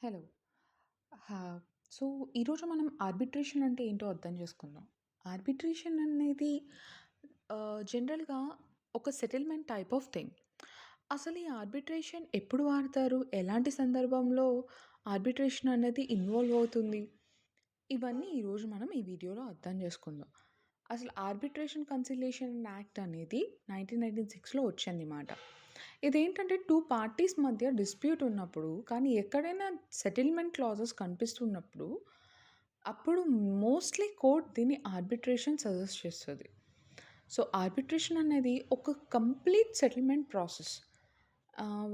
Hello. హా! So, ఈరోజు మనం ఆర్బిట్రేషన్ అంటే ఏంటో అర్థం చేసుకుందాం. ఆర్బిట్రేషన్ అనేది జనరల్‌గా ఒక సెటిల్‌మెంట్ టైప్ ఆఫ్ థింగ్. అసలు ఈ ఆర్బిట్రేషన్ ఎప్పుడు వాడతారు? ఎలాంటి సందర్భంలో ఆర్బిట్రేషన్ అనేది ఇన్వాల్వ్ అవుతుంది? ఇవన్నీ ఈరోజు మనం ఈ వీడియోలో అర్థం చేసుకుందాం. అసలు ఆర్బిట్రేషన్ కన్సిలియేషన్ యాక్ట్ అనేది 1996లో వచ్చింది మాట. ఇదేంటంటే 2 పార్టీస్ మధ్య డిస్ప్యూట్ ఉన్నప్పుడు, కానీ ఎక్కడైనా సెటిల్మెంట్ క్లాజెస్ కనిపిస్తున్నప్పుడు, అప్పుడు మోస్ట్‌లీ కోర్ట్ దీన్ని ఆర్బిట్రేషన్ సజెస్ట్ చేస్తది. సో, ఆర్బిట్రేషన్ అనేది ఒక complete settlement process.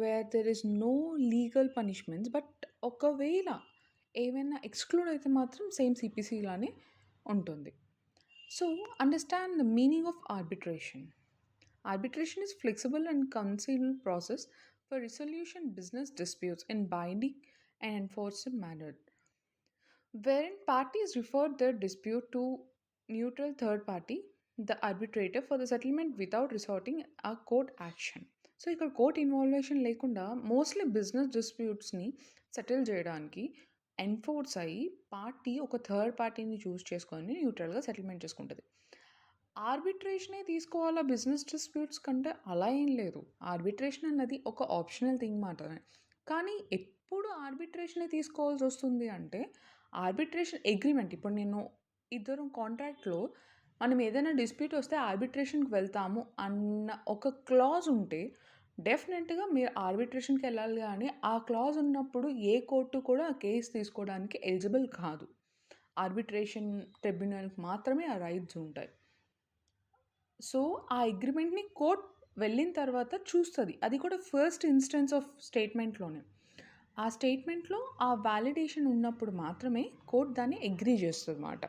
Where there is no legal punishments. But ఒకవేళ ఏవైనా ఎక్స్‌క్లూడ్ అయితే మాత్రం సేమ్ సీపీసీ లానే ఉంటుంది. So, understand the meaning of arbitration. Arbitration is flexible and conciliatory process for resolution business disputes in binding and enforced manner, wherein parties refer their dispute to neutral third party, the arbitrator, for the settlement without resorting a court action. So ఇక్కడ court ఇన్వాల్వేషన్ లేకుండా mostly business డిస్ప్యూట్స్ని settle చేయడానికి enforce అయ్యి party ఒక third పార్టీని చూస్ చేసుకొని న్యూట్రల్గా settlement చేసుకుంటుంది. ఆర్బిట్రేషనే తీసుకోవాలా బిజినెస్ డిస్ప్యూట్స్ కంటే? అలా ఏం లేదు. ఆర్బిట్రేషన్ అన్నది ఒక ఆప్షనల్ థింగ్ మాత్రమే. కానీ ఎప్పుడు ఆర్బిట్రేషనే తీసుకోవాల్సి వస్తుంది అంటే, ఆర్బిట్రేషన్ అగ్రీమెంట్ ఇప్పుడు నేను ఇద్దరం కాంట్రాక్ట్‌లో మనం ఏదైనా డిస్ప్యూట్ వస్తే ఆర్బిట్రేషన్‌కి వెళ్తాము అన్న ఒక క్లాజ్ ఉంటే, డెఫినెట్‌గా మీరు ఆర్బిట్రేషన్‌కెళ్ళాలి గానీ, ఆ క్లాజ్ ఉన్నప్పుడు ఏ కోర్టు కూడా ఆ కేస్ తీసుకోవడానికి ఎలిజిబుల్ కాదు. ఆర్బిట్రేషన్ ట్రిబ్యునల్‌కి మాత్రమే ఆ రైట్స్ ఉంటాయి. సో, ఆ అగ్రీమెంట్‌ని కోర్ట్ వెళ్ళిన తర్వాత చూస్తది. అది కూడా ఫస్ట్ ఇన్‌స్టెన్స్ ఆఫ్ స్టేట్మెంట్‌లోనే. ఆ స్టేట్మెంట్‌లో ఆ వాలిడేషన్ ఉన్నప్పుడు మాత్రమే కోర్ట్ దాన్ని అగ్రీ చేస్తదన్నమాట.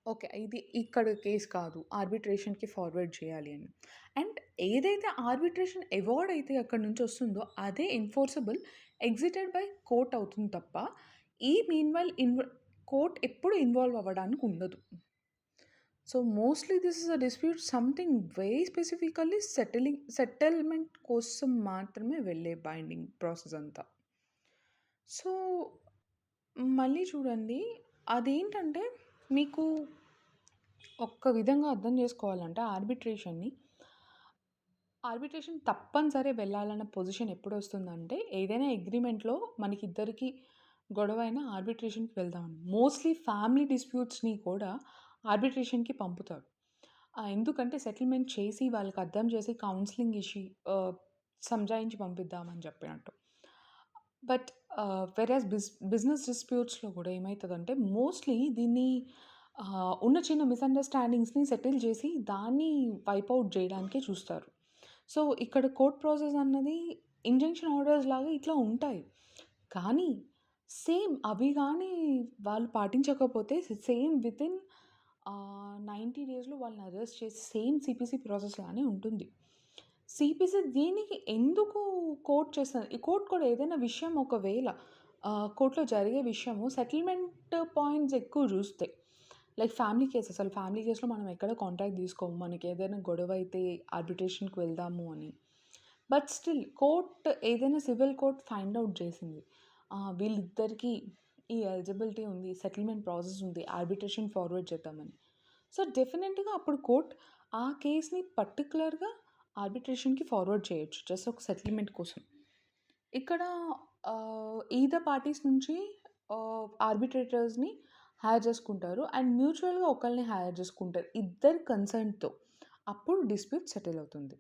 ఓకే. ఇది ఇక్కడ కేస్ కాదు. ఆర్బిట్రేషన్‌కి ఫార్వర్డ్ చేయాలి అని. అండ్ ఏదైతే ఆర్బిట్రేషన్ అవార్డ్ అయితే అక్కడి నుంచి వస్తుందో అదే ఎన్ఫోర్సబుల్ ఎగ్జిటెడ్ బై కోర్ట్ అవుతుంది తప్ప, ఈ మీన్‌వైల్ కోర్ట్ ఎప్పుడు ఇన్వాల్వ్ అవ్వడానికి ఉండదు. So, mostly this is a dispute something very specifically settlement కోసం మాత్రమే వెళ్ళే బైండింగ్ ప్రాసెస్ అంతా. సో, మళ్ళీ చూడండి, అదేంటంటే మీకు ఒక్క విధంగా అర్థం చేసుకోవాలంటే ఆర్బిట్రేషన్ తప్పనిసరి వెళ్ళాలన్న పొజిషన్ ఎప్పుడొస్తుందంటే, ఏదైనా అగ్రీమెంట్‌లో మనకిద్దరికి గొడవైనా ఆర్బిట్రేషన్‌కి వెళ్దామని. మోస్ట్‌లీ ఫ్యామిలీ డిస్ప్యూట్స్‌ని కూడా ఆర్బిట్రేషన్‌కి పంపుతారు. ఎందుకంటే సెటిల్మెంట్ చేసి, వాళ్ళకి అర్థం చేసి, కౌన్సెలింగ్ ఇచ్చి సంజాయించి పంపిద్దామని చెప్పినట్టు. బట్ వెరాస్ బిజినెస్ డిస్ప్యూట్స్‌లో కూడా ఏమైతదంటే, మోస్ట్‌లీ దీన్ని ఉన్న చిన్న మిస్‌అండర్‌స్టాండింగ్స్‌ని సెటిల్ చేసి, దాన్ని వైప్ ఔట్ జేయడానికే చూస్తారు. సో, ఇక్కడ కోర్ట్ ప్రాసెస్ అన్నది ఇంజంక్షన్ ఆర్డర్స్ లాగా ఇట్లా ఉంటాయి. కానీ అవి గానీ వాళ్ళు పాటించకపోతే సేమ్ వితిన్ 90 డేస్‌లో వాళ్ళని అరెస్ట్ చేసి సేమ్ సీపీసీ ప్రాసెస్ లానే ఉంటుంది. సీపీసీ దీనికి ఎందుకు కోర్ట్ చేస్తది? ఈ కోర్ట్ కూడా ఏదైనా విషయం ఒకవేళ కోర్ట్‌లో జరిగే విషయము సెటిల్మెంట్ పాయింట్స్ ఎక్కువ చూస్తే, లైక్ ఫ్యామిలీ కేస్, అసలు ఫ్యామిలీ కేస్‌లో మనం ఎక్కడ కాంట్రాక్ట్ తీసుకోము. మనకేదైనా గొడవ అయితే ఆర్బిట్రేషన్‌కి వెళ్దాము అని. బట్ స్టిల్ కోర్ట్ ఏదైనా సివిల్ కోర్ట్ ఫైండ్ ఔట్ చేసింది. వీళ్ళిద్దరికీ ఈ ఎలిజిబిలిటీ ఉంది. సెటిల్మెంట్ ప్రాసెస్ ఉంది. ఆర్బిట్రేషన్ ఫార్వర్డ్ చేద్దామని. సో, డెఫినెట్‌గా అప్పుడు కోర్ట్ ఆ కేస్‌ని పర్టిక్యులర్‌గా ఆర్బిట్రేషన్‌కి ఫార్వర్డ్ చేయొచ్చు. జస్ట్ ఒక సెటిల్మెంట్ కోసం. ఇక్కడ ఈదర్ పార్టీస్ నుంచి ఆర్బిట్రేటర్స్‌ని హైర్ చేసుకుంటారు. అండ్ మ్యూచువల్‌గా ఒకళ్ళని హైర్ చేసుకుంటారు. ఇద్దరి కన్సెంట్‌తో. అప్పుడు డిస్ప్యూట్ సెటిల్ అవుతుంది.